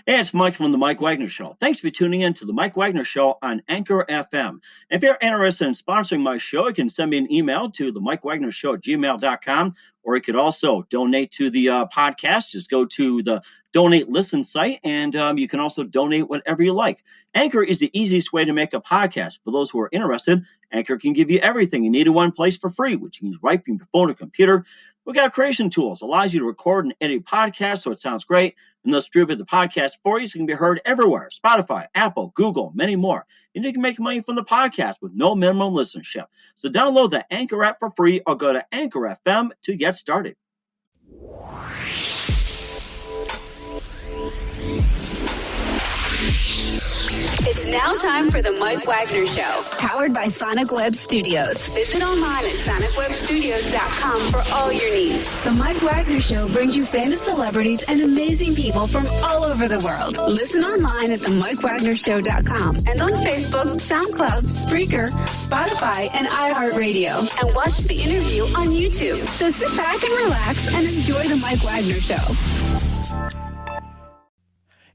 Hey, it's Mike from the Michae Wagner Show. Thanks for tuning in to the Michae Wagner Show on Anchor FM. If you're interested in sponsoring my show, you can send me an email to the Michae Wagner Show at gmail.com, or you could also donate to the podcast. Just go to the Donate Listen site, and you can also donate whatever you like. Anchor is the easiest way to make a podcast. For those who are interested, Anchor can give you everything you need in one place for free, which you can use right from your phone or computer. We've got creation tools, allows you to record and edit podcasts so it sounds great, and they'll distribute the podcast for you so it can be heard everywhere. Spotify, Apple, Google, many more. And you can make money from the podcast with no minimum listenership. So download the Anchor app for free or go to Anchor FM to get started. It's now time for the Michae Wagner Show, powered by Sonic Web Studios. Visit online at sonicwebstudios.com for all your needs. The Michae Wagner Show brings you famous celebrities and amazing people from all over the world. Listen online at themikewagnershow.com and on Facebook, SoundCloud, Spreaker, Spotify, and iHeartRadio. And watch the interview on YouTube. So sit back and relax and enjoy the Michae Wagner Show.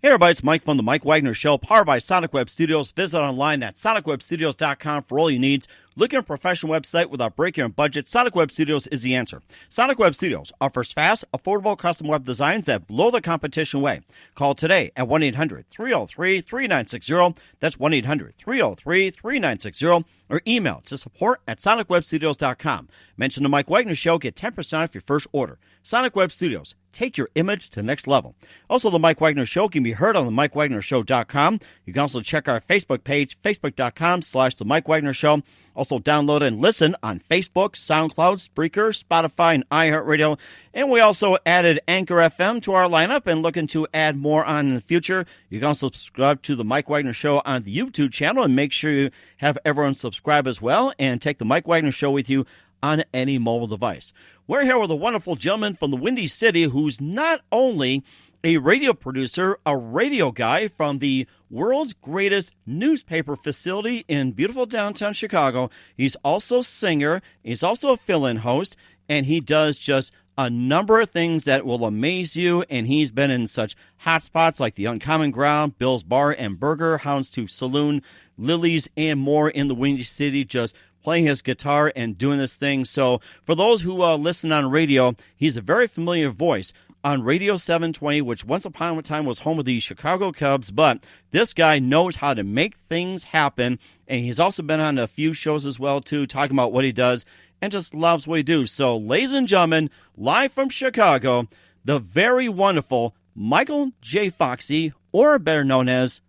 Hey everybody, it's Mike from the Michae Wagner Show, powered by Sonic Web Studios. Visit online at sonicwebstudios.com for all your needs. Looking at a professional website without breaking your budget, Sonic Web Studios is the answer. Sonic Web Studios offers fast, affordable custom web designs that blow the competition away. Call today at 1-800-303-3960. That's 1-800-303-3960. Or email to support at sonicwebstudios.com. Mention the Michae Wagner Show, get 10% off your first order. Sonic Web Studios, take your image to the next level. Also, the Michae Wagner Show can be heard on the MikeWagnerShow.com. You can also check our Facebook page, facebook.com/the Michae Wagner Show. Also, download and listen on Facebook, SoundCloud, Spreaker, Spotify, and iHeartRadio. And we also added Anchor FM to our lineup and looking to add more on in the future. You can also subscribe to the Michae Wagner Show on the YouTube channel and make sure you have everyone subscribe as well and take the Michae Wagner Show with you on any mobile device. We're here with a wonderful gentleman from the Windy City who's not only a radio producer, a radio guy from the world's greatest newspaper facility in beautiful downtown Chicago. He's also a singer. He's also a fill-in host, and he does just a number of things that will amaze you, and he's been in such hot spots like the Uncommon Ground, Bill's Bar and Burger, Houndstooth Saloon, Lily's, and more in the Windy City, just playing his guitar and doing this thing. So for those who listen on radio, he's a very familiar voice on Radio 720, which once upon a time was home of the Chicago Cubs, but this guy knows how to make things happen, and he's also been on a few shows as well, too, talking about what he does, and just loves what he does. So, ladies and gentlemen, live from Chicago, the very wonderful Michael J. Foxy, or better known as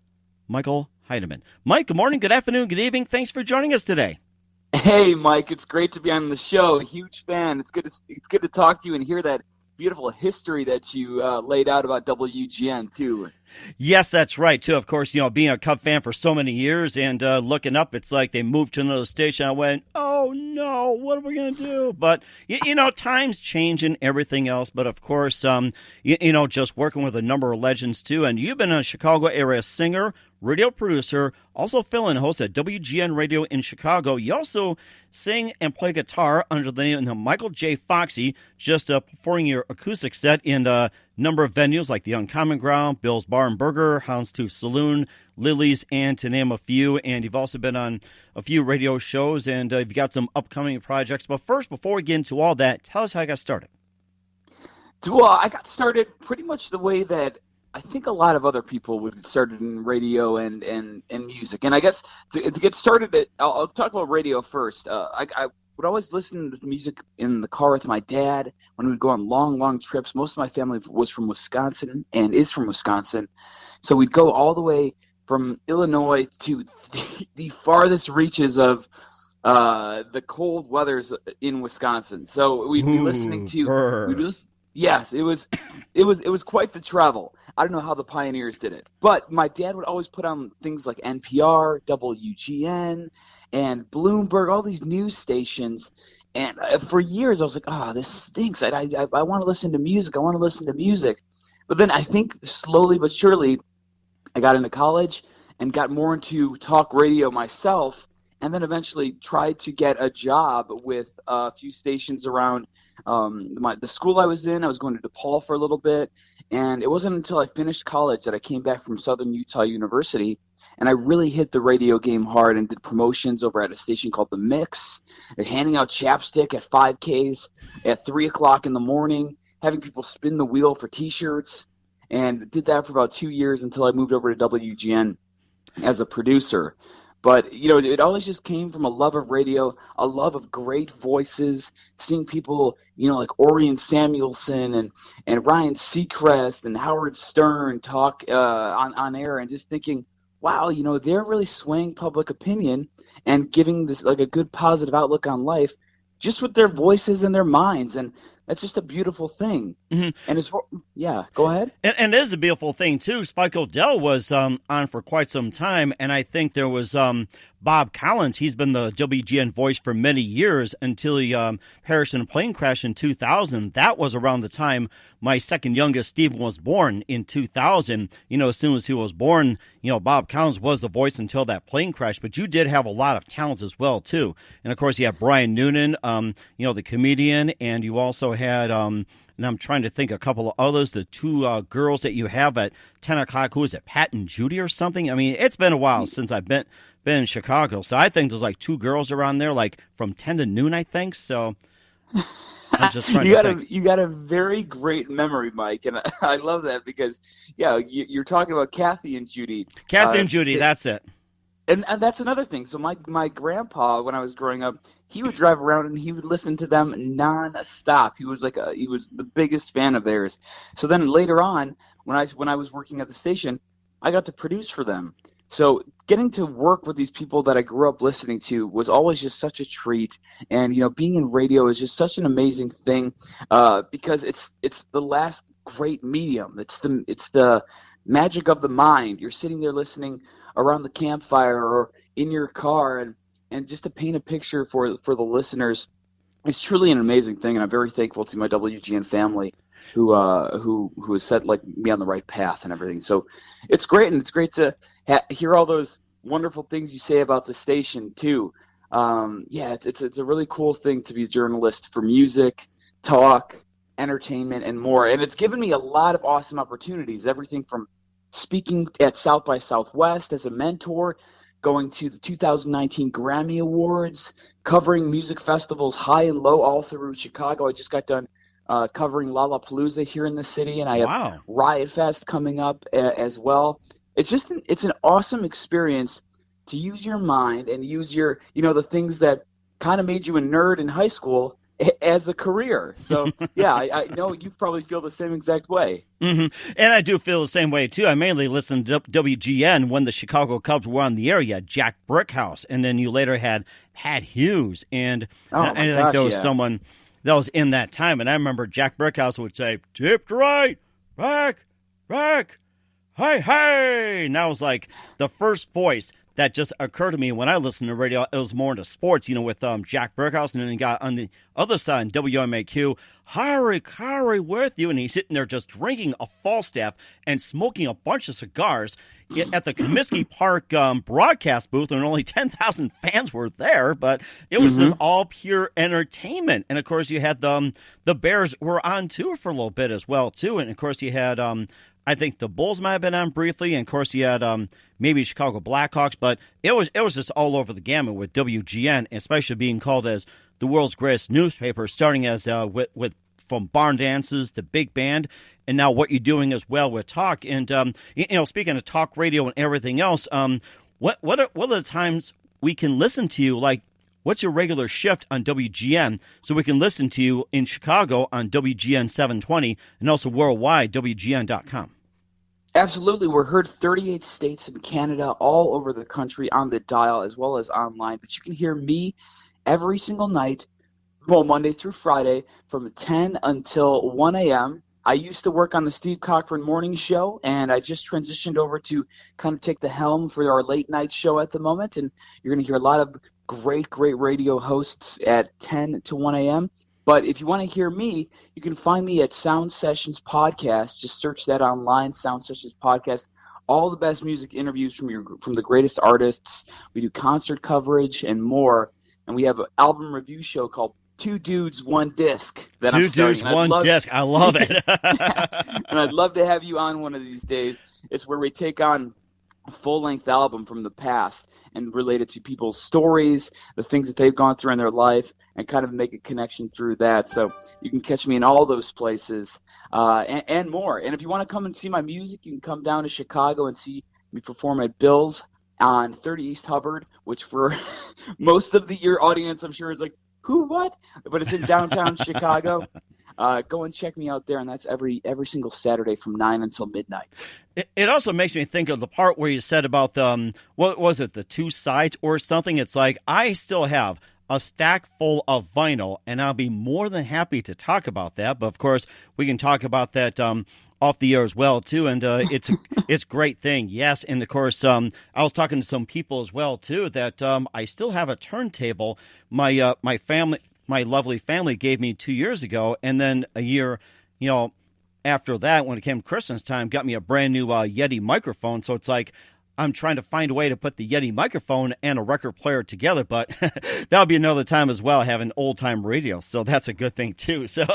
Michael Heidemann. Mike, good morning, good afternoon, good evening. Thanks for joining us today. Hey, Mike, it's great to be on the show. Huge fan. It's good to talk to you and hear that beautiful history that you laid out about WGN, too. Yes, that's right, too. Of course, being a Cub fan for so many years and looking up, it's like they moved to another station. I went, oh, no, what are we going to do? But, times change and everything else. But, of course, just working with a number of legends, too. And you've been a Chicago area singer, radio producer, also fill-in host at WGN Radio in Chicago. You also sing and play guitar under the name of Michael J. Foxy, just performing your acoustic set in a number of venues like the Uncommon Ground, Bill's Bar and Burger, Houndstooth Saloon, Lily's, and to name a few. And you've also been on a few radio shows, and you've got some upcoming projects. But first, before we get into all that, tell us how you got started. Well, I got started pretty much the way that I think a lot of other people would get started in radio and music. And I guess to get started, I'll talk about radio first. I would always listen to music in the car with my dad when we'd go on long trips. Most of my family was from Wisconsin and is from Wisconsin. So we'd go all the way from Illinois to the farthest reaches of the cold weathers in Wisconsin. So we'd be listening to yes, it was quite the travel. I don't know how the pioneers did it, but my dad would always put on things like NPR, WGN, and Bloomberg, all these news stations. And for years, I was like, "Oh, this stinks. I want to listen to music. I want to listen to music." But then I think slowly but surely, I got into college and got more into talk radio myself. and then eventually tried to get a job with a few stations around the school I was in. I was going to DePaul for a little bit, and it wasn't until I finished college that I came back from Southern Utah University, and I really hit the radio game hard and did promotions over at a station called The Mix, and handing out chapstick at 5Ks at 3 o'clock in the morning, having people spin the wheel for T-shirts, and did that for about 2 years until I moved over to WGN as a producer. But, it always just came from a love of radio, a love of great voices, seeing people, like Orion Samuelson and Ryan Seacrest and Howard Stern talk on air, and just thinking, wow, they're really swaying public opinion and giving this like a good positive outlook on life just with their voices and their minds. And that's just a beautiful thing. Mm-hmm. And go ahead. And it is a beautiful thing, too. Spike O'Dell was on for quite some time, and I think there was Bob Collins. He's been the WGN voice for many years until he perished in a plane crash in 2000. That was around the time my second youngest, Stephen, was born in 2000. As soon as he was born, Bob Collins was the voice until that plane crash. But you did have a lot of talents as well, too. And, of course, you have Brian Noonan, the comedian, and you also had, and I'm trying to think a couple of others, the two girls that you have at 10 o'clock. Who is it, Pat and Judy or something? I mean, it's been a while since I've been in Chicago. So I think there's like two girls around there, like from 10 to noon, I think. So I'm just trying to think. You got a very great memory, Mike, and I love that because, you're talking about Kathy and Judy. Kathy and Judy, that's it. And that's another thing. So my grandpa, when I was growing up, he would drive around and he would listen to them nonstop. He was the biggest fan of theirs. So then later on, when I was working at the station, I got to produce for them. So getting to work with these people that I grew up listening to was always just such a treat. And being in radio is just such an amazing thing because it's the last great medium. It's the magic of the mind. You're sitting there listening around the campfire or in your car, and just to paint a picture for the listeners, it's truly an amazing thing, and I'm very thankful to my WGN family who has set me on the right path and everything. So it's great, and it's great to hear all those wonderful things you say about the station too. It's a really cool thing to be a journalist for music, talk, entertainment, and more. And it's given me a lot of awesome opportunities, everything from speaking at South by Southwest as a mentor, going to the 2019 Grammy Awards, covering music festivals high and low all through Chicago. I just got done covering Lollapalooza here in the city, and I have Riot Fest coming up as well. It's an awesome experience to use your mind and use your, the things that kind of made you a nerd in high school as a career. So, I know you probably feel the same exact way. Mm-hmm. And I do feel the same way, too. I mainly listened to WGN when the Chicago Cubs were on the air. You had Jack Brickhouse, and then you later had Pat Hughes. And I think there was someone that was in that time. And I remember Jack Brickhouse would say, "Tipped right, back, hey." And that was like the first voice that just occurred to me when I listened to radio. It was more into sports, with Jack Brickhouse, and then he got on the other side, WMAQ, Harry with you, and he's sitting there just drinking a Falstaff and smoking a bunch of cigars at the Comiskey Park broadcast booth, and only 10,000 fans were there, but it was just all pure entertainment. And, of course, you had the Bears were on tour for a little bit as well, too, and, of course, you had I think the Bulls might have been on briefly, and of course you had maybe Chicago Blackhawks, but it was just all over the gamut with WGN, especially being called as the world's greatest newspaper, starting as with from barn dances to big band, and now what you're doing as well with talk. And speaking of talk radio and everything else, what are the times we can listen to you? Like, what's your regular shift on WGN so we can listen to you in Chicago on WGN 720 and also worldwide, WGN.com? Absolutely. We're heard 38 states in Canada, all over the country on the dial as well as online. But you can hear me every single night, Monday through Friday, from 10 until 1 a.m. I used to work on the Steve Cochran Morning Show, and I just transitioned over to kind of take the helm for our late night show at the moment. And you're going to hear a lot of great radio hosts at 10 to 1 a.m. But if you want to hear me, you can find me at Sound Sessions Podcast. Just search that online, Sound Sessions Podcast. all the best music interviews from the greatest artists. We do concert coverage and more. And we have an album review show called Two Dudes, One Disc that I'm starting. Two Dudes, One Disc. I love it. And I'd love to have you on one of these days. It's where we take on a full-length album from the past and relate it to people's stories, the things that they've gone through in their life, and kind of make a connection through that. So you can catch me in all those places and more. And if you want to come and see my music, you can come down to Chicago and see me perform at Bill's on 30 East Hubbard, which for most of your audience, I'm sure, is like, who, what? But it's in downtown Chicago. Go and check me out there, and that's every single Saturday from 9 until midnight. It also makes me think of the part where you said about what was it, the two sides or something? It's like, I still have a stack full of vinyl, and I'll be more than happy to talk about that. But, of course, we can talk about that off the air as well, too, and it's a great thing, yes. And, of course, I was talking to some people as well, too, that I still have a turntable. My family... My lovely family gave me 2 years ago, and then a year, after that, when it came Christmas time, got me a brand new Yeti microphone. So it's like I'm trying to find a way to put the Yeti microphone and a record player together, but that'll be another time as well, having old-time radio. So that's a good thing, too. So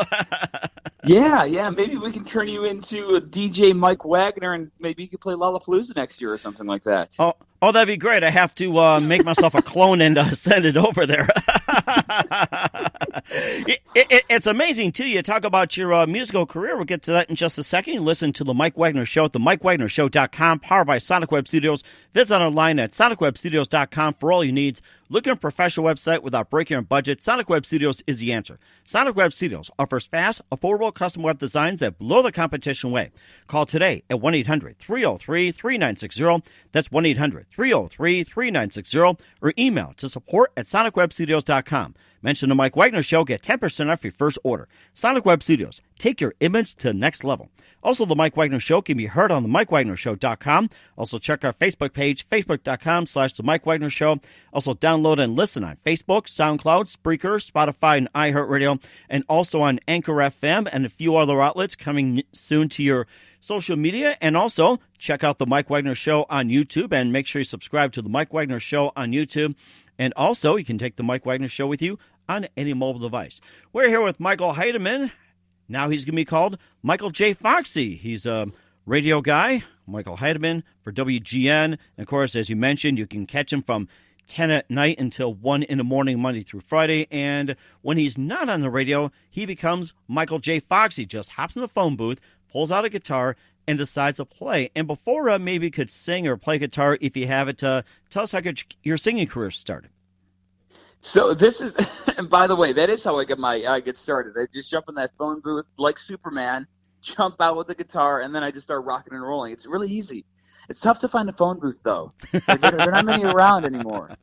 Yeah, maybe we can turn you into a DJ Michae Wagner, and maybe you could play Lollapalooza next year or something like that. Oh, that'd be great. I have to make myself a clone and send it over there. It's amazing, too. You talk about your musical career. We'll get to that in just a second. You listen to the Michae Wagner Show at the MikeWagnerShow.com, powered by Sonic Web Studios. Visit online at SonicWebStudios.com for all your needs. Looking for a professional website without breaking your budget? Sonic Web Studios is the answer. Sonic Web Studios offers fast, affordable custom web designs that blow the competition away. Call today at 1-800-303-3960. That's 1-800-303-3960. Or email to support@SonicWebStudios.com. Mention the Michae Wagner Show. Get 10% off your first order. Sonic Web Studios. Take your image to the next level. Also, the Michae Wagner Show can be heard on the MikeWagnerShow.com. Also, check our Facebook page, Facebook.com/the Michae Wagner Show. Also, download and listen on Facebook, SoundCloud, Spreaker, Spotify, and iHeartRadio, and also on Anchor FM and a few other outlets coming soon to your social media. And also, check out the Michae Wagner Show on YouTube, and make sure you subscribe to the Michae Wagner Show on YouTube. And also, you can take the Michae Wagner Show with you on any mobile device. We're here with Michael Heidemann. Now he's going to be called Michael J. Foxy. He's a radio guy, Michael Heidemann for WGN. And of course, as you mentioned, you can catch him from 10 at night until 1 in the morning, Monday through Friday. And when he's not on the radio, he becomes Michael J. Foxy. Just hops in the phone booth, pulls out a guitar, and decides to play. And before maybe you could sing or play guitar, if you have it, tell us how your singing career started. So this is, and by the way, that is how I get started. I just jump in that phone booth like Superman, jump out with the guitar, and then I just start rocking and rolling. It's really easy. It's tough to find a phone booth, though. There are not many around anymore.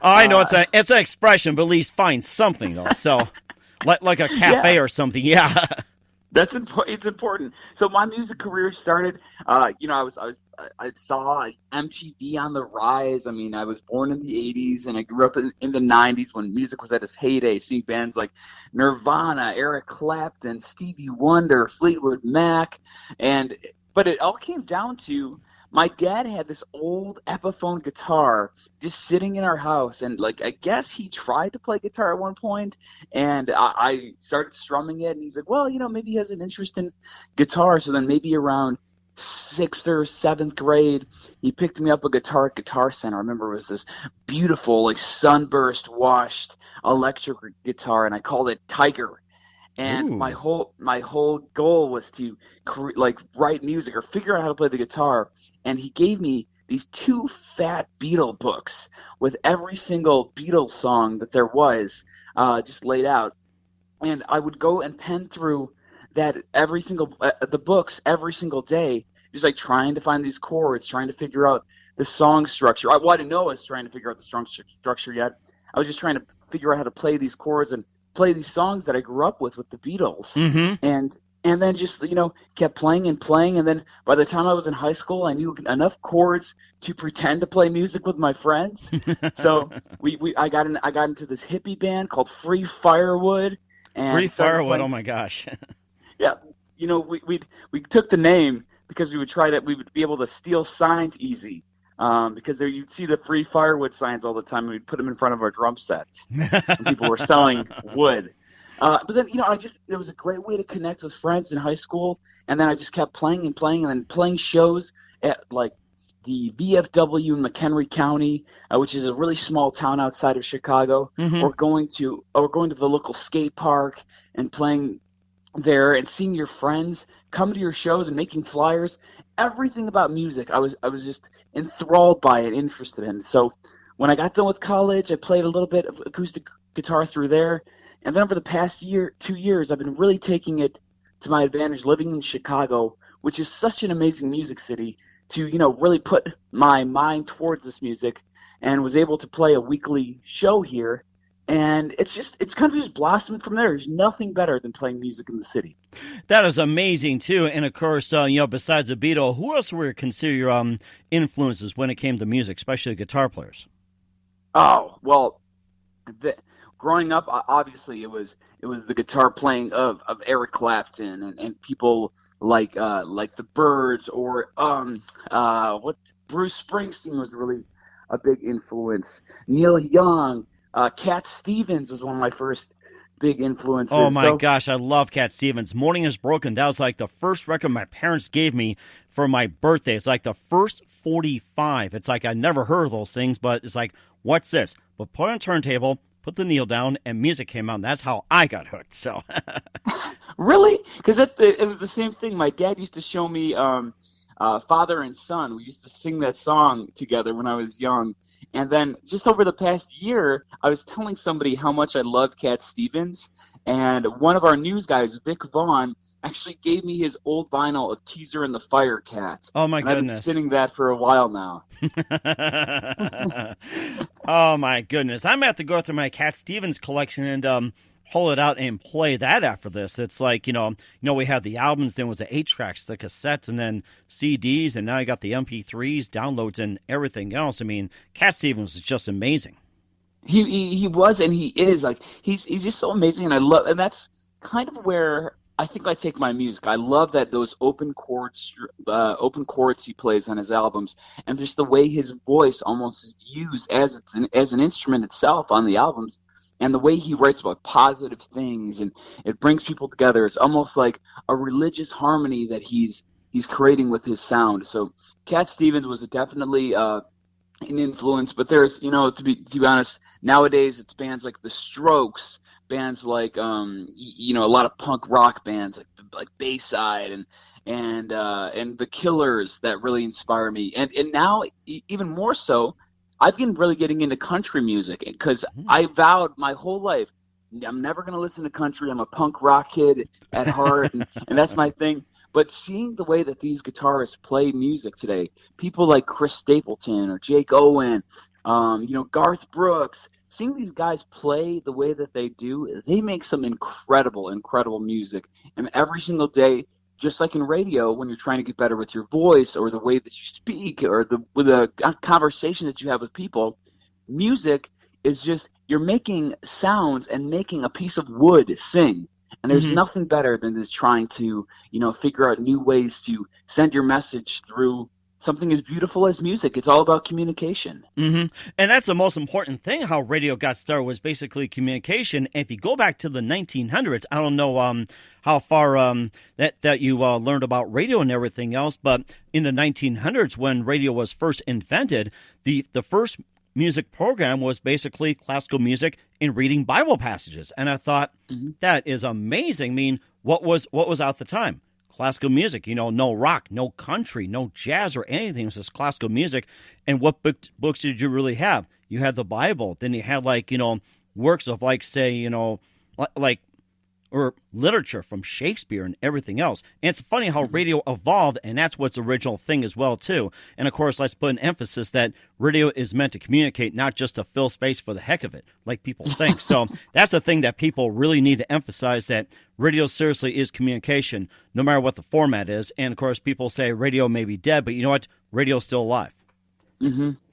I know it's an expression, but at least find something, though. So, like a cafe or something, yeah. That's important. It's important. So my music career started. I saw MTV on the rise. I mean, I was born in the '80s, and I grew up in the '90s when music was at its heyday. Seeing bands like Nirvana, Eric Clapton, Stevie Wonder, Fleetwood Mac, but it all came down to my dad had this old Epiphone guitar just sitting in our house, and I guess he tried to play guitar at one point, and I started strumming it, and he's like, well, maybe he has an interest in guitar. So then maybe around 6th or 7th grade, he picked me up a guitar at Guitar Center. I remember it was this beautiful, sunburst washed electric guitar, and I called it Tiger. And Ooh. my whole goal was to write music or figure out how to play the guitar. And he gave me these 2 fat Beatle books with every single Beatles song that there was just laid out. And I would go and pen through that the books every single day, just trying to find these chords, trying to figure out the song structure. I didn't know I was trying to figure out the song structure yet. I was just trying to figure out how to play these chords and play these songs that I grew up with the Beatles. Mm-hmm. And then just kept playing, and then by the time I was in high school, I knew enough chords to pretend to play music with my friends. So I got into this hippie band called Free Firewood. And Free Firewood, oh my gosh. Yeah, we took the name because we would be able to steal signs easy. Because there you'd see the free firewood signs all the time, and we'd put them in front of our drum sets when people were selling wood. But then, it was a great way to connect with friends in high school, and then I just kept playing and playing, and then playing shows at, like, the VFW in McHenry County, which is a really small town outside of Chicago, or going to the local skate park and playing there and seeing your friends come to your shows and making flyers. Everything about music, I was just enthralled by it, interested in. So when I got done with college, I played a little bit of acoustic guitar through there. And then over the past 2 years, I've been really taking it to my advantage living in Chicago, which is such an amazing music city, to, really put my mind towards this music, and was able to play a weekly show here. And it's kind of just blossomed from there. There's nothing better than playing music in the city. That is amazing, too. And, of course, besides the Beatles, who else would you consider your influences when it came to music, especially guitar players? Oh, well, growing up, obviously, it was the guitar playing of Eric Clapton and people like the Byrds, or Bruce Springsteen was really a big influence. Neil Young. Cat Stevens was one of my first big influences. Oh, my gosh, I love Cat Stevens. Morning is Broken. That was like the first record my parents gave me for my birthday. It's like the first 45. It's like I never heard of those things, but it's like, what's this? But put on a turntable, put the needle down, and music came out, and that's how I got hooked. So, Really? Because it was the same thing. My dad used to show me Father and Son. We used to sing that song together when I was young. And then just over the past year, I was telling somebody how much I loved Cat Stevens, and one of our news guys, Vic Vaughn, actually gave me his old vinyl, A Teaser and the Fire Cat. Oh, my goodness. I've been spinning that for a while now. Oh, my goodness. I'm going to have to go through my Cat Stevens collection and pull it out and play that after this. It's like, we had the albums, then was the 8-tracks, the cassettes, and then CDs, and now you got the MP3s, downloads, and everything else. I mean, Cat Stevens is just amazing. He was, and he is. Like, he's just so amazing, and that's kind of where I think I take my music. I love that those open chords he plays on his albums, and just the way his voice almost is used as an instrument itself on the albums. And the way he writes about positive things, and it brings people together. It's almost like a religious harmony that he's creating with his sound. So Cat Stevens was definitely an influence. But there's, to be honest, nowadays it's bands like The Strokes, bands like a lot of punk rock bands like Bayside and The Killers that really inspire me. And now even more so, I've been really getting into country music, because I vowed my whole life, I'm never going to listen to country. I'm a punk rock kid at heart, and that's my thing. But seeing the way that these guitarists play music today, people like Chris Stapleton or Jake Owen, Garth Brooks, seeing these guys play the way that they do, they make some incredible, incredible music. And every single day, just like in radio, when you're trying to get better with your voice or the way that you speak or with the conversation that you have with people, music is just, you're making sounds and making a piece of wood sing. And there's nothing better than just trying to, figure out new ways to send your message through something as beautiful as music. It's all about communication. And that's the most important thing. How radio got started was basically communication. And if you go back to the 1900s, I don't know how far that you learned about radio and everything else, but in the 1900s, when radio was first invented, the first music program was basically classical music and reading Bible passages. And I thought, that is amazing. I mean, what was out at the time? Classical music, no rock, no country, no jazz or anything. It was just classical music. And what books did you really have? You had the Bible. Then you had works of or literature from Shakespeare and everything else. And it's funny how radio evolved, and that's what's original thing as well, too. And, of course, let's put an emphasis that radio is meant to communicate, not just to fill space for the heck of it, like people think. So that's the thing that people really need to emphasize, that radio seriously is communication, no matter what the format is. And, of course, people say radio may be dead, but you know what? Radio's still alive.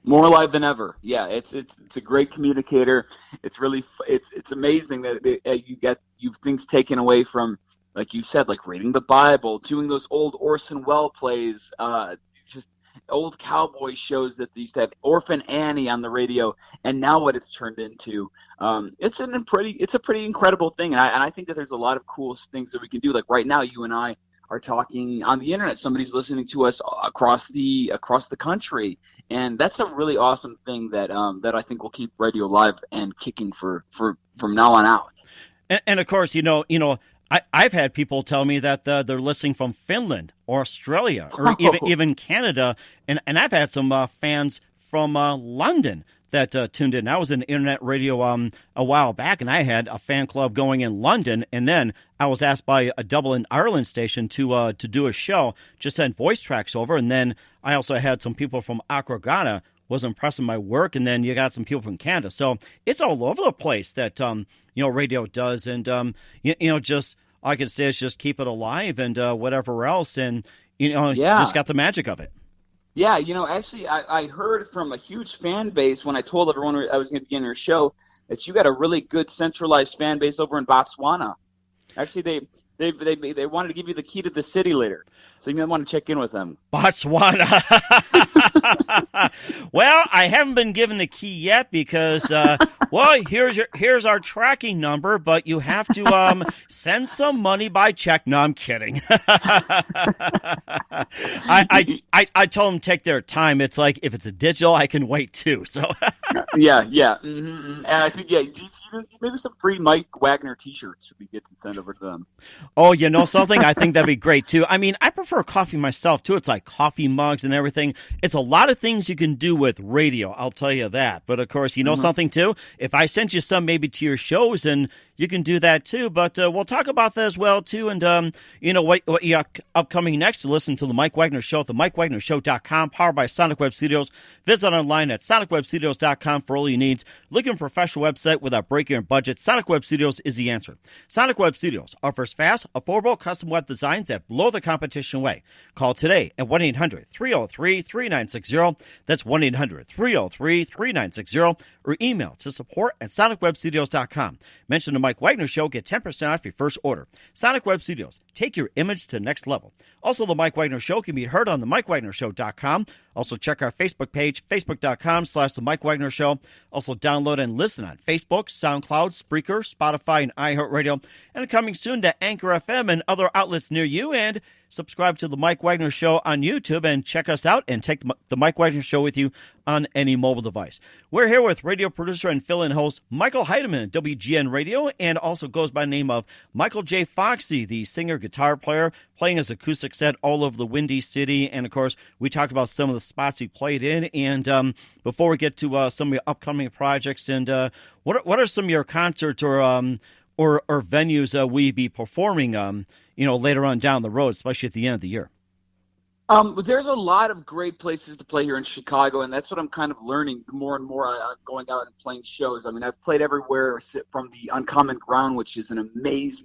More alive than ever. Yeah, it's a great communicator. It's really it's amazing that you get things taken away from like you said, like reading the Bible, doing those old Orson Welles plays, just old cowboy shows that they used to have, Orphan Annie on the radio, and now what it's turned into. It's a pretty incredible thing, and I think that there's a lot of cool things that we can do. Like right now, you and I are talking on the internet. Somebody's listening to us across the country, and that's a really awesome thing that I think will keep radio live and kicking for from now on out. And of course, I've had people tell me that they're listening from Finland or Australia or even Canada, and I've had some fans from London that tuned in. I was in internet radio a while back, and I had a fan club going in London, and then I was asked by a Dublin, Ireland station to do a show, just send voice tracks over, and then I also had some people from Accra, Ghana, was impressed with my work, and then you got some people from Canada. So it's all over the place that radio does, and just all I can say is just keep it alive and whatever else, and just got the magic of it. Yeah, actually, I heard from a huge fan base when I told everyone I was going to be in your show that you got a really good centralized fan base over in Botswana. Actually, they wanted to give you the key to the city later, so you might want to check in with them. Botswana. Well, I haven't been given the key yet because, here's our tracking number, but you have to send some money by check. No, I'm kidding. I told them take their time. It's like if it's a digital, I can wait too. So yeah. Mm-hmm. And I think maybe some free Michae Wagner T-shirts should be good to send over to them. Oh, you know something? I think that'd be great too. I mean, I prefer coffee myself too. It's like coffee mugs and everything. It's a lot of things you can do with radio, I'll tell you that. But of course, something too? If I sent you some maybe to your shows, and you can do that too. But we'll talk about that as well too. And what you got upcoming next to listen to the Michae Wagner Show at the MikeWagnerShow.com, powered by Sonic Web Studios. Visit online at SonicWebStudios.com for all your needs. Looking for a professional website without breaking your budget? Sonic Web Studios is the answer. Sonic Web Studios offers fast, affordable, custom web designs that blow the competition away. Call today at 1-800-303-3960. That's 1-800-303-3960. Or email to support@SonicWebStudios.com. Mention the Michae Wagner Show. Get 10% off your first order. Sonic Web Studios. Take your image to the next level. Also, the Michae Wagner Show can be heard on the MikeWagnerShow.com. Also, check our Facebook page, Facebook.com/the Michae Wagner Show. Also, download and listen on Facebook, SoundCloud, Spreaker, Spotify, and iHeartRadio. And coming soon to Anchor FM and other outlets near you. And subscribe to the Michae Wagner Show on YouTube and check us out and take the Michae Wagner Show with you on any mobile device. We're here with radio producer and fill-in host Michael Heidemann at WGN Radio, and also goes by the name of Michael J. Foxy, the singer-guitar player, playing his acoustic set all over the Windy City. And, of course, we talked about some of the spots he played in. And before we get to some of your upcoming projects, and what are some of your concerts or venues we be performing later on down the road, especially at the end of the year? There's a lot of great places to play here in Chicago, and that's what I'm kind of learning more and more going out and playing shows. I mean, I've played everywhere from the Uncommon Ground, which is an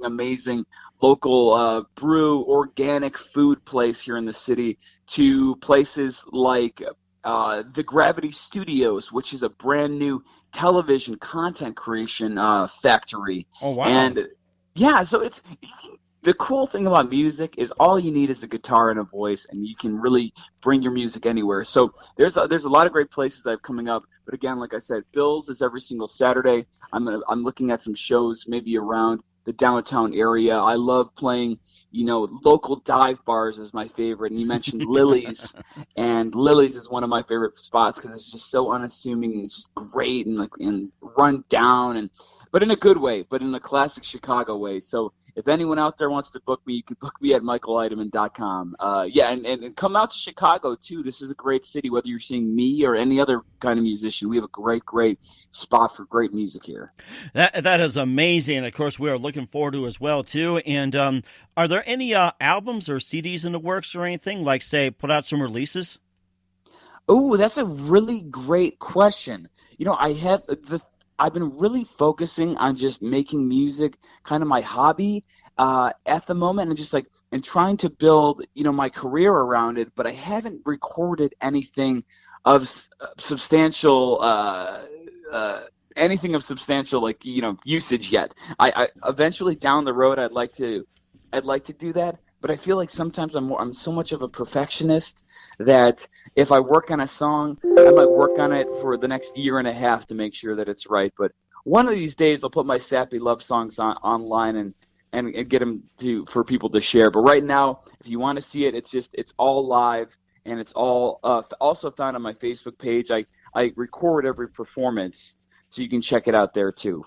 amazing local brew, organic food place here in the city, to places like the Gravity Studios, which is a brand new television content creation factory. Oh, wow. And yeah, so the cool thing about music is all you need is a guitar and a voice, and you can really bring your music anywhere. So there's a lot of great places I have coming up. But again, like I said, Bill's is every single Saturday. I'm looking at some shows maybe around the downtown area. I love playing, local dive bars is my favorite. And you mentioned Lily's, and Lily's is one of my favorite spots because it's just so unassuming and it's just great and run down, but in a good way, but in a classic Chicago way. So if anyone out there wants to book me, you can book me at MichaelHeidemann.com. And come out to Chicago, too. This is a great city, whether you're seeing me or any other kind of musician. We have a great spot for great music here. That is amazing. And, of course, we are looking forward to it as well, too. And are there any albums or CDs in the works or anything, like, say, put out some releases? Oh, that's a really great question. I've been really focusing on just making music kind of my hobby at the moment, and trying to build my career around it. But I haven't recorded anything of substantial usage yet. I eventually down the road I'd like to I'd like to do that, but I feel like sometimes I'm so much of a perfectionist that if I work on a song, I might work on it for the next year and a half to make sure that it's right. But one of these days, I'll put my sappy love songs online and get them for people to share. But right now, if you want to see it, it's all live, and it's all also found on my Facebook page. I record every performance, so you can check it out there too.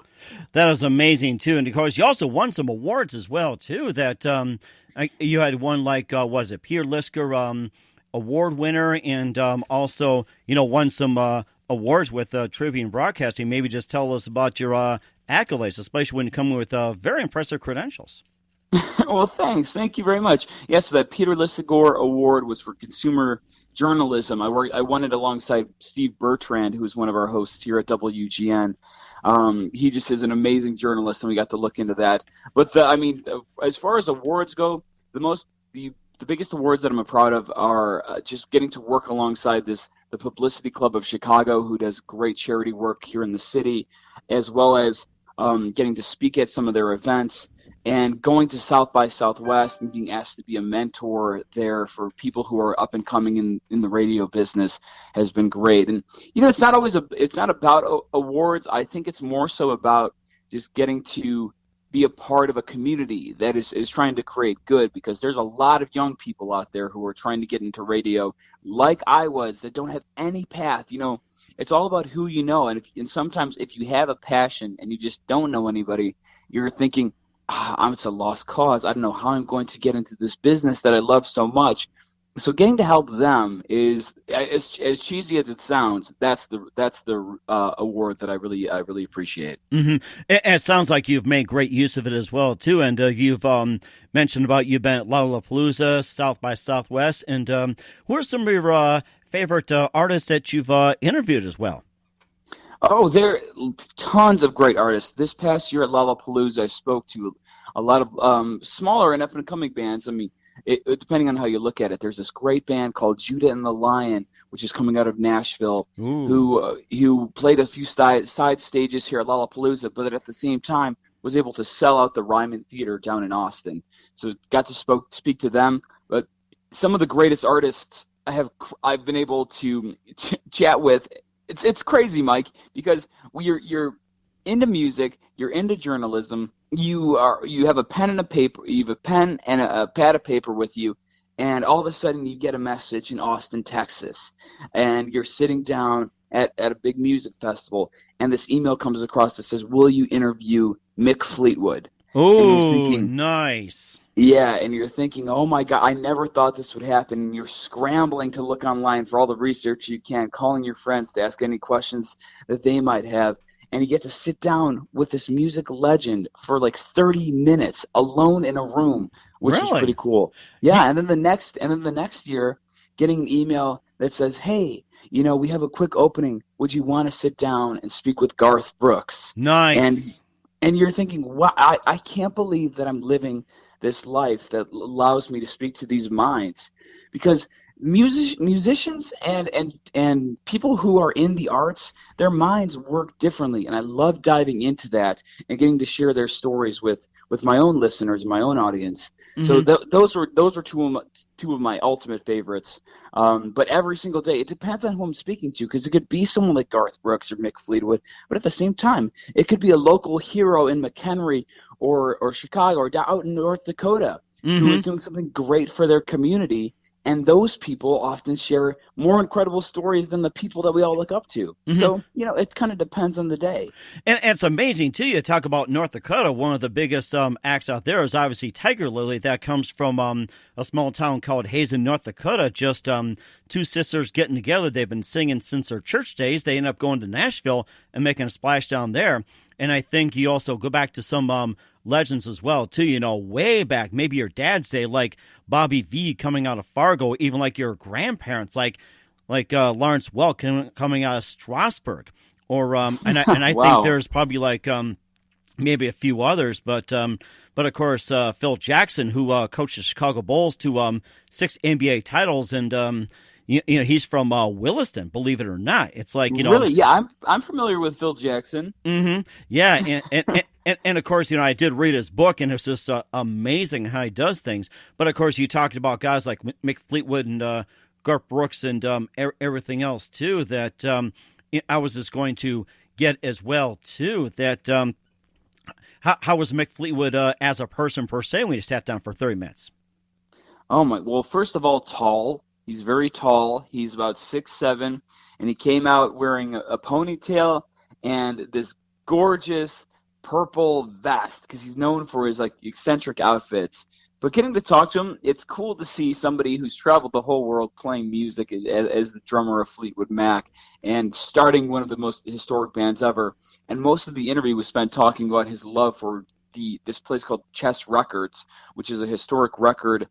That is amazing too, and of course you also won some awards as well too. That you had one like was it Peter Lisker award winner, and also won some awards with Tribune Broadcasting. Maybe just tell us about your accolades, especially when you come with very impressive credentials. Well, thanks. Thank you very much. Yes, so that Peter Lisker Award was for consumer journalism. I won it alongside Steve Bertrand, who is one of our hosts here at WGN. He just is an amazing journalist, and we got to look into that. But as far as awards go, the biggest awards that I'm proud of are just getting to work alongside the Publicity Club of Chicago, who does great charity work here in the city, as well as getting to speak at some of their events, and going to South by Southwest and being asked to be a mentor there for people who are up and coming in the radio business has been great. And it's not about awards. I think it's more so about just getting to be a part of a community that is trying to create good, because there's a lot of young people out there who are trying to get into radio like I was, that don't have any path. It's all about who you know, and sometimes if you have a passion and you just don't know anybody, you're thinking, it's a lost cause. I don't know how I'm going to get into this business that I love so much. So getting to help them is, as cheesy as it sounds, that's the award that I really appreciate. Mm-hmm. It sounds like you've made great use of it as well too, and you've mentioned about you've been at Lollapalooza, South by Southwest, and who are some of your favorite artists that you've interviewed as well? Oh, there are tons of great artists. This past year at Lollapalooza, I spoke to a lot of smaller and up-and-coming bands. I mean, depending on how you look at it, there's this great band called Judah and the Lion, which is coming out of Nashville, who played a few side stages here at Lollapalooza, but at the same time was able to sell out the Ryman Theater down in Austin. So got to speak to them. But some of the greatest artists I've been able to chat with. It's crazy, Mike, because you're into music, you're into journalism, you have a pen and a paper, you have a pen and a pad of paper with you, and all of a sudden you get a message in Austin, Texas, and you're sitting down at a big music festival, and this email comes across that says, "Will you interview Mick Fleetwood?" Oh, nice. Yeah, and you're thinking, oh my God, I never thought this would happen. And you're scrambling to look online for all the research you can, calling your friends to ask any questions that they might have. And you get to sit down with this music legend for like 30 minutes alone in a room, which is pretty cool. Yeah, and then the next year, getting an email that says, "Hey, we have a quick opening. Would you want to sit down and speak with Garth Brooks?" Nice. And you're thinking, wow, I can't believe that I'm living this life that allows me to speak to these minds, because musicians and people who are in the arts, their minds work differently, and I love diving into that and getting to share their stories with my own listeners, my own audience. Mm-hmm. So those are two of my ultimate favorites. But every single day, it depends on who I'm speaking to, because it could be someone like Garth Brooks or Mick Fleetwood, but at the same time, it could be a local hero in McHenry or Chicago or out in North Dakota who is doing something great for their community. And those people often share more incredible stories than the people that we all look up to. Mm-hmm. So, it kind of depends on the day. And it's amazing, too. You talk about North Dakota. One of the biggest acts out there is obviously Tiger Lily. That comes from a small town called Hazen, North Dakota. Just two sisters getting together. They've been singing since their church days. They end up going to Nashville and making a splash down there. And I think you also go back to some legends as well, too, way back, maybe your dad's day, like Bobby V coming out of Fargo, even like your grandparents, like Lawrence Welk coming out of Strasburg, or and I wow. think there's probably like maybe a few others, but of course Phil Jackson, who coached the Chicago Bulls to 6 NBA titles, and he's from Williston, believe it or not. It's like, Really? Yeah, I'm familiar with Phil Jackson. Mm-hmm. Yeah, and of course, I did read his book, and it's just amazing how he does things. But of course, you talked about guys like Mick Fleetwood and Garth Brooks and everything else too. That I was just going to get as well too. That how was Mick Fleetwood as a person per se when you sat down for 30 minutes? Oh my! Well, first of all, tall. He's very tall. He's about 6'7", and he came out wearing a ponytail and this gorgeous purple vest because he's known for his like eccentric outfits. But getting to talk to him, it's cool to see somebody who's traveled the whole world playing music as the drummer of Fleetwood Mac and starting one of the most historic bands ever. And most of the interview was spent talking about his love for this place called Chess Records, which is a historic record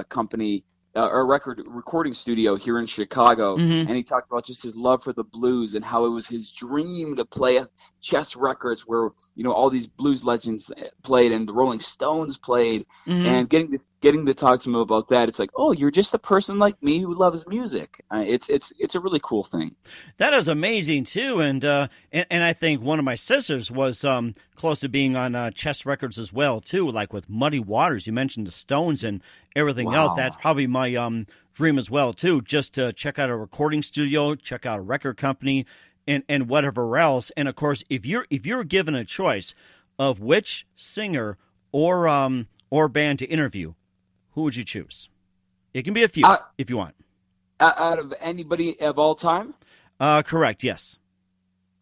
company, or record recording studio here in Chicago. Mm-hmm. And he talked about just his love for the blues and how it was his dream to play at Chess Records where, all these blues legends played and the Rolling Stones played. Mm-hmm. And getting to talk to him about that, it's like, oh, you're just a person like me who loves music. It's a really cool thing. That is amazing too, and I think one of my sisters was close to being on Chess Records as well too, like with Muddy Waters. You mentioned the Stones and everything else. That's probably my dream as well too, just to check out a recording studio, check out a record company, and whatever else. And of course, if you're given a choice of which singer or band to interview, who would you choose? It can be a few if you want. Out of anybody of all time? Correct, yes.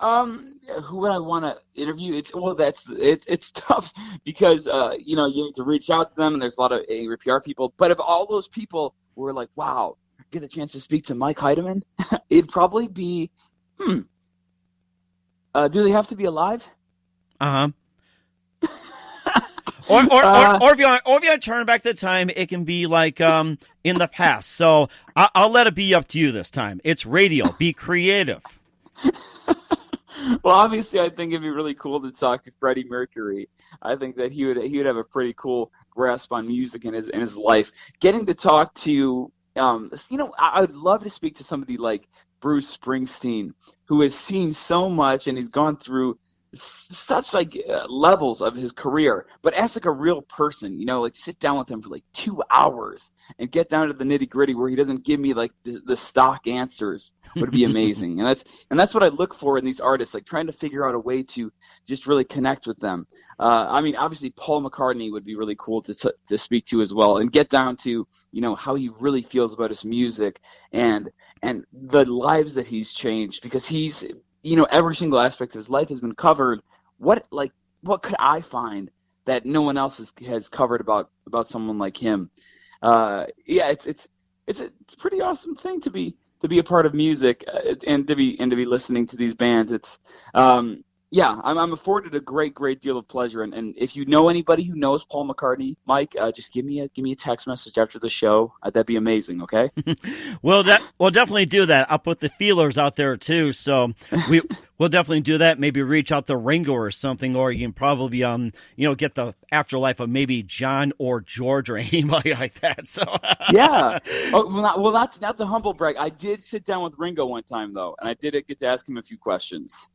Who would I want to interview? It's tough because you need to reach out to them, and there's a lot of angry PR people. But if all those people were like, "Wow, get a chance to speak to Michael Heidemann," it'd probably be, do they have to be alive? Uh-huh. Or if you want to turn back the time, it can be like in the past. So I'll let it be up to you this time. It's radio. Be creative. Well, obviously, I think it'd be really cool to talk to Freddie Mercury. I think that he would have a pretty cool grasp on music in his life. Getting to talk to, I would love to speak to somebody like Bruce Springsteen, who has seen so much and he's gone through such levels of his career, but as like a real person, sit down with him for like 2 hours and get down to the nitty gritty where he doesn't give me like the stock answers would be amazing. and that's what I look for in these artists, like trying to figure out a way to just really connect with them. Obviously Paul McCartney would be really cool to speak to as well and get down to, how he really feels about his music and the lives that he's changed, because he's, every single aspect of his life has been covered. What could I find that no one else has covered about someone like him? It's a pretty awesome thing to be a part of music and to be listening to these bands. It's I'm afforded a great deal of pleasure. And if you know anybody who knows Paul McCartney, Mike, just give me a text message after the show. That'd be amazing. Okay. We'll definitely do that. I'll put the feelers out there too. So we'll definitely do that. Maybe reach out to Ringo or something, or you can probably get the afterlife of maybe John or George or anybody like that. So yeah. Oh, that's not the humble brag. I did sit down with Ringo one time though, and I did get to ask him a few questions.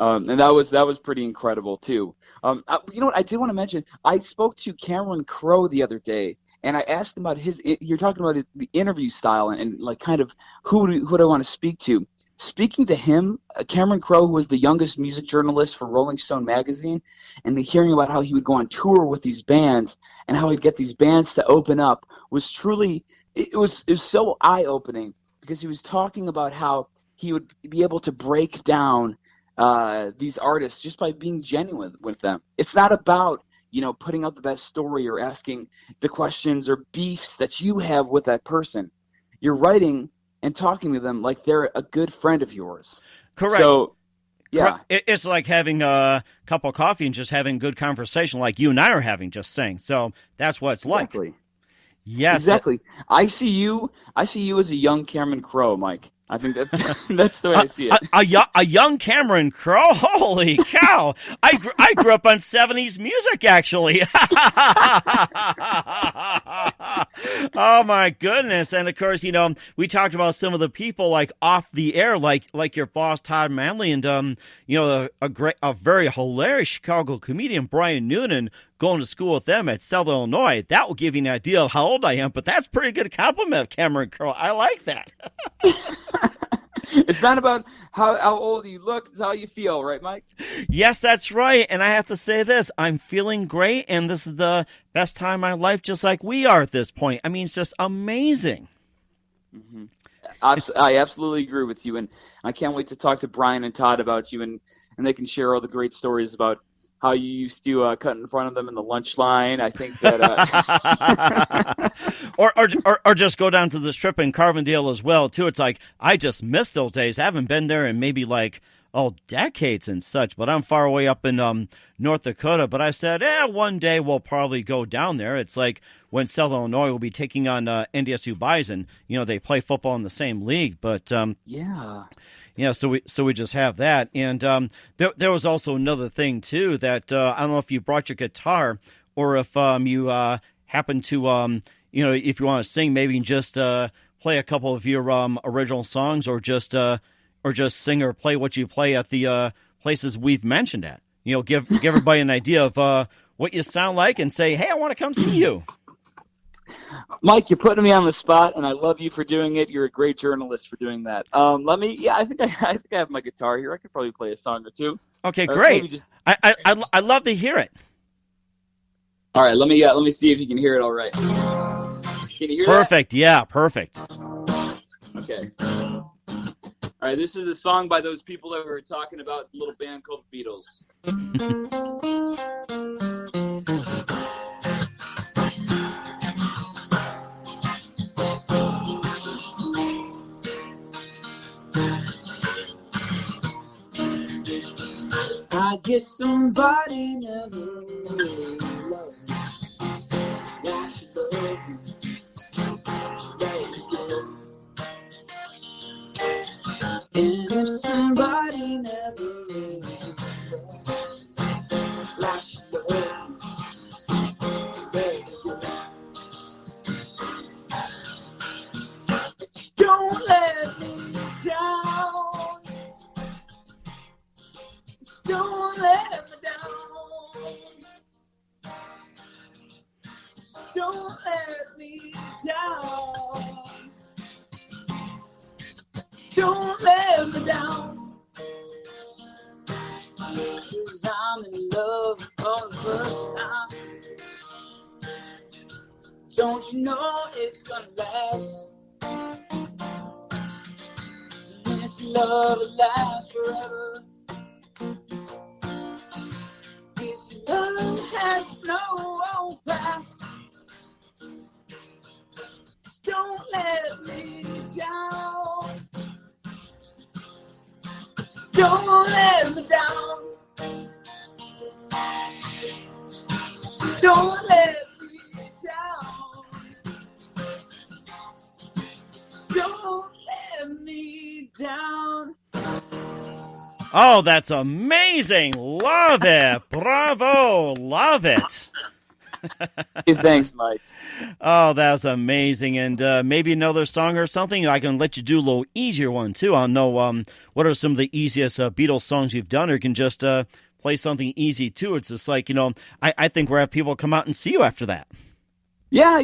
And that was pretty incredible too. You know what I did want to mention? I spoke to Cameron Crowe the other day, and I asked him about you're talking about the interview style and like kind of who do I want to speak to. Speaking to him, Cameron Crowe, who was the youngest music journalist for Rolling Stone magazine, and hearing about how he would go on tour with these bands and how he'd get these bands to open up was truly it was so eye-opening, because he was talking about how he would be able to break down these artists just by being genuine with them. It's not about, putting out the best story or asking the questions or beefs that you have with that person. You're writing and talking to them like they're a good friend of yours. Correct. So, yeah. It's like having a cup of coffee and just having good conversation like you and I are having, just saying. So that's what it's exactly. like. Yes. Exactly. I see you as a young Cameron Crowe, Mike. I think that's the way I see it. A young Cameron Crowe? Holy cow! I grew up on 70s music, actually. Oh my goodness! And of course, we talked about some of the people like off the air, like your boss Todd Manley, and a very hilarious Chicago comedian Brian Noonan, going to school with them at Southern Illinois. That will give you an idea of how old I am, but that's a pretty good compliment, Cameron Curl. I like that. It's not about how old you look, it's how you feel, right, Mike? Yes, that's right. And I have to say this, I'm feeling great, and this is the best time of my life, just like we are at this point. I mean, it's just amazing. Mm-hmm. I absolutely agree with you, and I can't wait to talk to Brian and Todd about you, and they can share all the great stories about how you used to cut in front of them in the lunch line. I think that, or just go down to the strip in Carbondale as well too. It's like I just miss those days. I haven't been there in maybe decades and such. But I'm far away up in North Dakota. But I said, one day we'll probably go down there. It's like when Southern Illinois will be taking on NDSU Bison. They play football in the same league. But yeah. Yeah, so we just have that, and there was also another thing too that I don't know if you brought your guitar or if you happen to if you want to sing, maybe just play a couple of your original songs, or just sing or play what you play at the places we've mentioned at. Give everybody an idea of what you sound like, and say, hey, I want to come see you. Mike, you're putting me on the spot, and I love you for doing it. You're a great journalist for doing that. I think I have my guitar here. I could probably play a song or two. Okay, great. I'd love to hear it. All right, let me see if you can hear it all right. Can you hear Perfect, yeah, perfect. Okay. All right, this is a song by those people that were talking about the little band called the Beatles. I guess somebody never really loved me. Why should love you? And if somebody never really loved me, why should love you? Don't let me down. Don't let me down. Don't let me down. Don't let me down. 'Cause I'm in love for the first time. Don't you know it's gonna last? And this love will last forever. This love has no past. Don't let me down. Don't let me down. Don't let me down. Don't let me down. Oh, that's amazing. Love it. Bravo. Love it. Hey, thanks, Mike. Oh, that was amazing. And maybe another song or something. I can let you do a little easier one, too. I'll know what are some of the easiest Beatles songs you've done, or you can just play something easy, too. It's just like, I think we'll have people come out and see you after that. Yeah,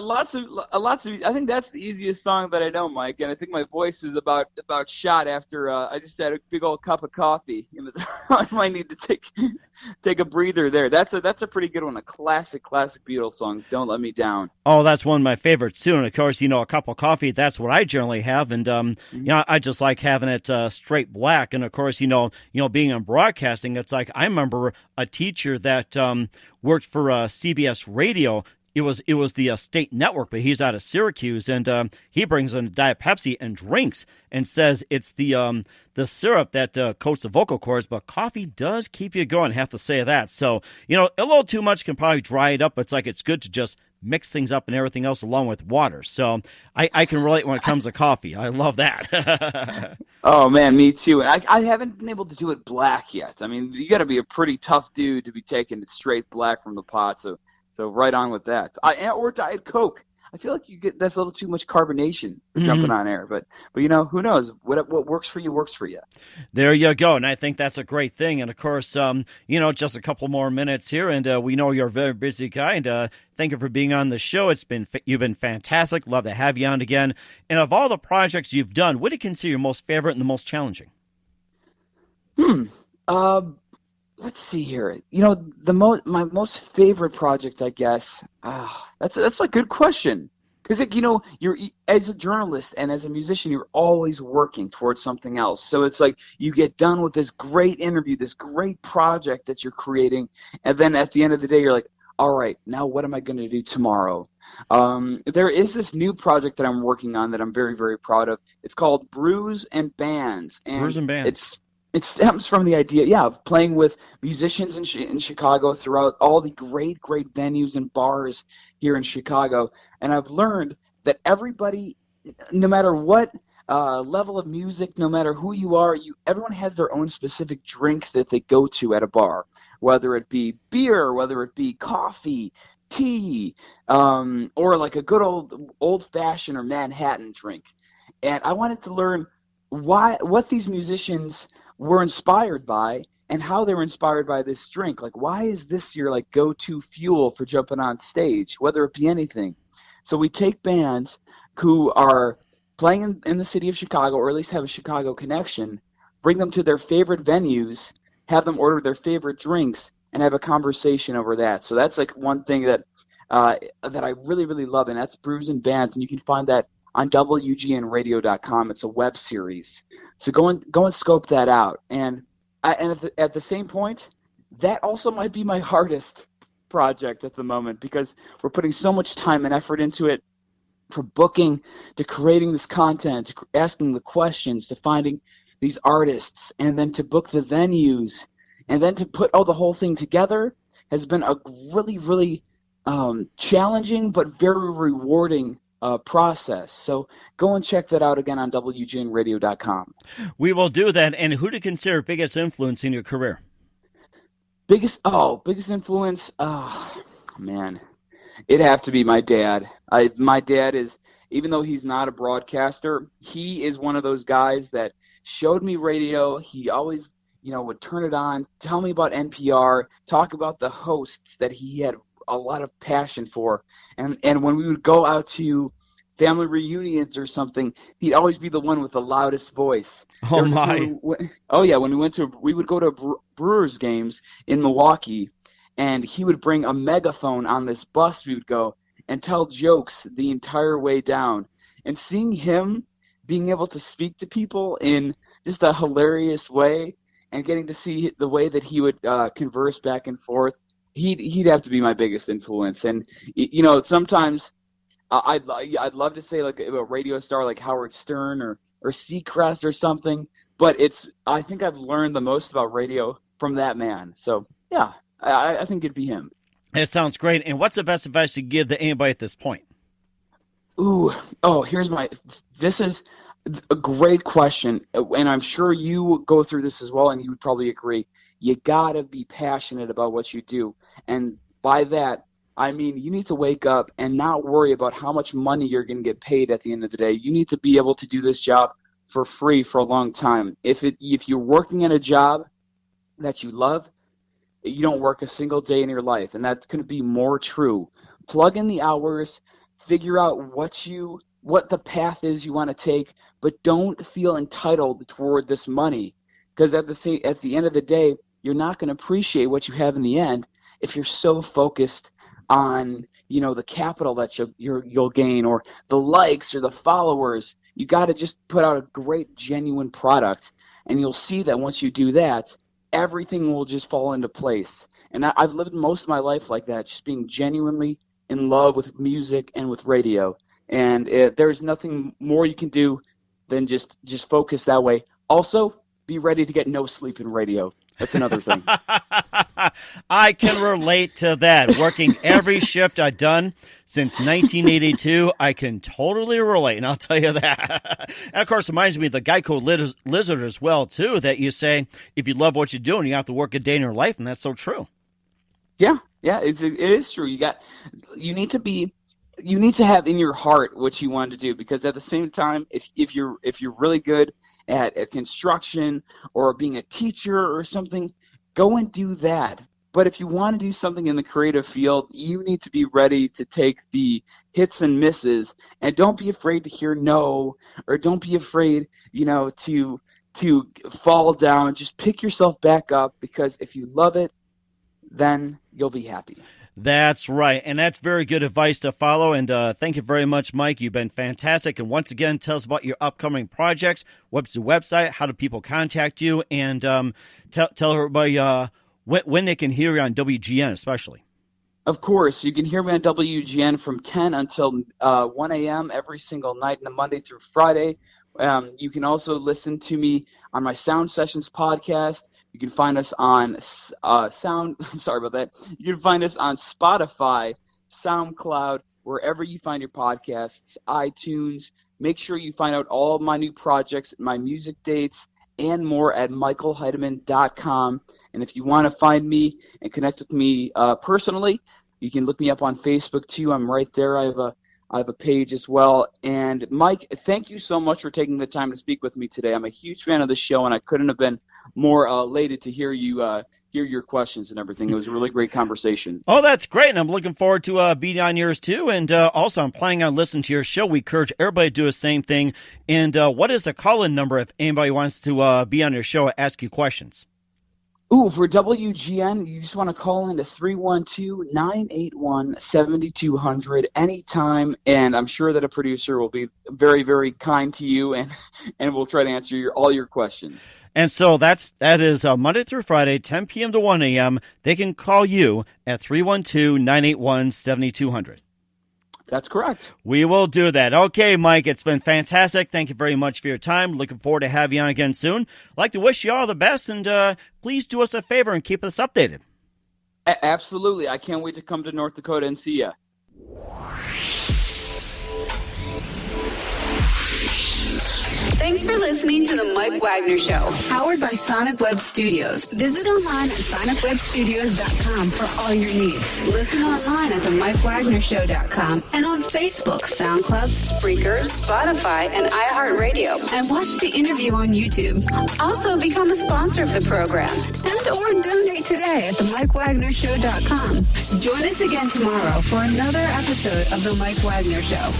lots of. I think that's the easiest song that I know, Mike. And I think my voice is about shot after I just had a big old cup of coffee. I might need to take a breather there. That's a pretty good one. A classic Beatles songs. Don't Let Me Down. Oh, that's one of my favorites too. And of course, a cup of coffee. That's what I generally have. And I just like having it straight black. And of course, being in broadcasting, it's like I remember a teacher that worked for CBS Radio. It was the state network, but he's out of Syracuse, and he brings in Diet Pepsi and drinks and says it's the syrup that coats the vocal cords, but coffee does keep you going. I have to say that. So, a little too much can probably dry it up. But it's good to just mix things up and everything else along with water. So I can relate when it comes to coffee. I love that. Oh, man, me too. And I haven't been able to do it black yet. I mean, you got to be a pretty tough dude to be taking it straight black from the pot. So So right on with that. Or Diet Coke. I feel like that's a little too much carbonation jumping on air, but who knows? What works for you works for you. There you go, and I think that's a great thing. And of course, just a couple more minutes here, and we know you're a very busy guy. And thank you for being on the show. You've been fantastic. Love to have you on again. And of all the projects you've done, what do you consider your most favorite and the most challenging? Let's see here. My most favorite project, I guess. That's a good question. Because you're as a journalist and as a musician, you're always working towards something else. So it's like you get done with this great interview, this great project that you're creating, and then at the end of the day, you're like, all right, now what am I going to do tomorrow? There is this new project that I'm working on that I'm very, very proud of. It's called Brews and Bands. Brews and Bands. It stems from the idea, of playing with musicians in Chicago throughout all the great, great venues and bars here in Chicago. And I've learned that everybody, no matter what level of music, no matter who you are, everyone has their own specific drink that they go to at a bar, whether it be beer, whether it be coffee, tea, or like a good old-fashioned or Manhattan drink. And I wanted to learn what these musicians were inspired by and how they were inspired by this drink. Like, why is this your go-to fuel for jumping on stage, whether it be anything? So we take bands who are playing in the city of Chicago, or at least have a Chicago connection, bring them to their favorite venues, have them order their favorite drinks, and have a conversation over that. So that's one thing that I really, really love, and that's Brews and Bands, and you can find that on WGNradio.com. It's a web series. So go and scope that out. And at the same point, that also might be my hardest project at the moment, because we're putting so much time and effort into it, from booking to creating this content, to asking the questions, to finding these artists, and then to book the venues, and then to put the whole thing together has been a really, really challenging but very rewarding process. So go and check that out again on WGNradio.com. We will do that. And who do you consider biggest influence in your career? Biggest influence? Oh, man. It'd have to be my dad. My dad is, even though he's not a broadcaster, he is one of those guys that showed me radio. He always, would turn it on, tell me about NPR, talk about the hosts that he had a lot of passion for. And when we would go out to family reunions or something, he'd always be the one with the loudest voice. Oh, my. We would go to Brewers games in Milwaukee, and he would bring a megaphone on this bus we would go and tell jokes the entire way down. And seeing him being able to speak to people in just a hilarious way, and getting to see the way that he would converse back and forth, he'd have to be my biggest influence. And sometimes I'd love to say a radio star like Howard Stern or Seacrest or something, but I think I've learned the most about radio from that man. So yeah, I think it'd be him. It sounds great. And what's the best advice you give to anybody at this point? This is a great question, and I'm sure you go through this as well, and you would probably agree. You gotta be passionate about what you do, and by that, I mean you need to wake up and not worry about how much money you're going to get paid at the end of the day. You need to be able to do this job for free for a long time. If you're working in a job that you love, you don't work a single day in your life, and that's going to be more true. Plug in the hours, figure out what the path is you want to take, but don't feel entitled toward this money, because at the end of the day, you're not going to appreciate what you have in the end if you're so focused on the capital that you'll gain, or the likes or the followers. You got to just put out a great, genuine product, and you'll see that once you do that, everything will just fall into place. And I've lived most of my life like that, just being genuinely in love with music and with radio. And there's nothing more you can do than just focus that way. Also, be ready to get no sleep in radio. That's another thing. I can relate to that. Working every shift I've done since 1982, I can totally relate, and I'll tell you that. And, of course, it reminds me of the Geico Lizard as well, too, that you say if you love what you're doing, you have to work a day in your life, and that's so true. Yeah, Yeah, it is true. You need to have in your heart what you want to do, because at the same time, if you're really good at construction or being a teacher or something, go and do that. But if you want to do something in the creative field, you need to be ready to take the hits and misses, and don't be afraid to hear no, or don't be afraid, to fall down. Just pick yourself back up, because if you love it, then you'll be happy. That's right, and that's very good advice to follow, and thank you very much, Mike. You've been fantastic, and once again, tell us about your upcoming projects. What's the website? How do people contact you? And tell everybody when they can hear you on WGN especially. Of course, you can hear me on WGN from 10 until 1 a.m. every single night, Monday through Friday. You can also listen to me on my Sound Sessions podcast. You can find us on sorry about that. You can find us on Spotify, SoundCloud, wherever you find your podcasts, iTunes. Make sure you find out all of my new projects, my music dates, and more at michaelheidemann.com. And if you want to find me and connect with me personally, you can look me up on Facebook too. I'm right there. I have a page as well. And Mike, thank you so much for taking the time to speak with me today. I'm a huge fan of the show, and I couldn't have been more elated to hear you hear your questions and everything. It was a really great conversation. Oh, that's great, and I'm looking forward to being on yours too. And also, I'm planning on listening to your show. We encourage everybody to do the same thing. And what is a call-in number if anybody wants to be on your show and ask you questions? Ooh, for WGN, you just want to call in to 312-981-7200 anytime, and I'm sure that a producer will be very, very kind to you, and will try to answer all your questions. And so that is Monday through Friday, 10 p.m. to 1 a.m. They can call you at 312-981-7200. That's correct. We will do that. Okay, Mike, it's been fantastic. Thank you very much for your time. Looking forward to having you on again soon. I'd like to wish you all the best, and please do us a favor and keep us updated. Absolutely. I can't wait to come to North Dakota and see you. Thanks for listening to the Michae Wagner Show, powered by Sonic Web Studios. Visit online at sonicwebstudios.com for all your needs. Listen online at themikewagnershow.com and on Facebook, SoundCloud, Spreaker, Spotify, and iHeartRadio. And watch the interview on YouTube. Also, become a sponsor of the program and or donate today at themikewagnershow.com. Join us again tomorrow for another episode of the Michae Wagner Show.